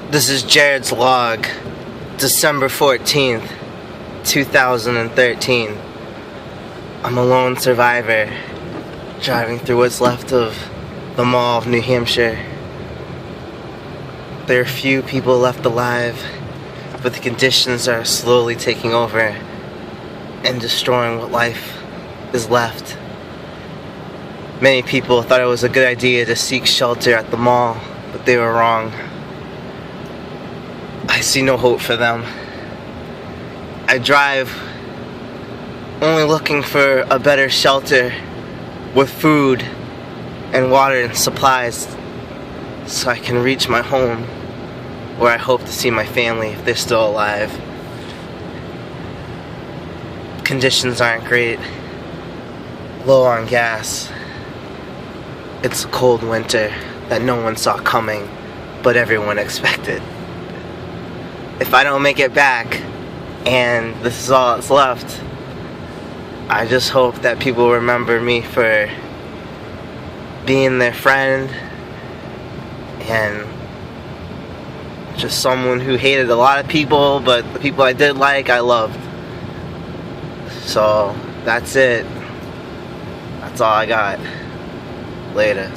This is Jared's log, December 14th, 2013. I'm a lone survivor, driving through what's left of the Mall of New Hampshire. There are few people left alive, but the conditions are slowly taking over and destroying what life is left. Many people thought it was a good idea to seek shelter at the mall, but they were wrong. I see no hope for them. I drive only looking for a better shelter with food and water and supplies so I can reach my home where I hope to see my family if they're still alive. Conditions aren't great. Low on gas. It's a cold winter that no one saw coming, but everyone expected. If I don't make it back, and this is all that's left, I just hope that people remember me for being their friend and just someone who hated a lot of people, but the people I did like, I loved. So, that's it. That's all I got. Later.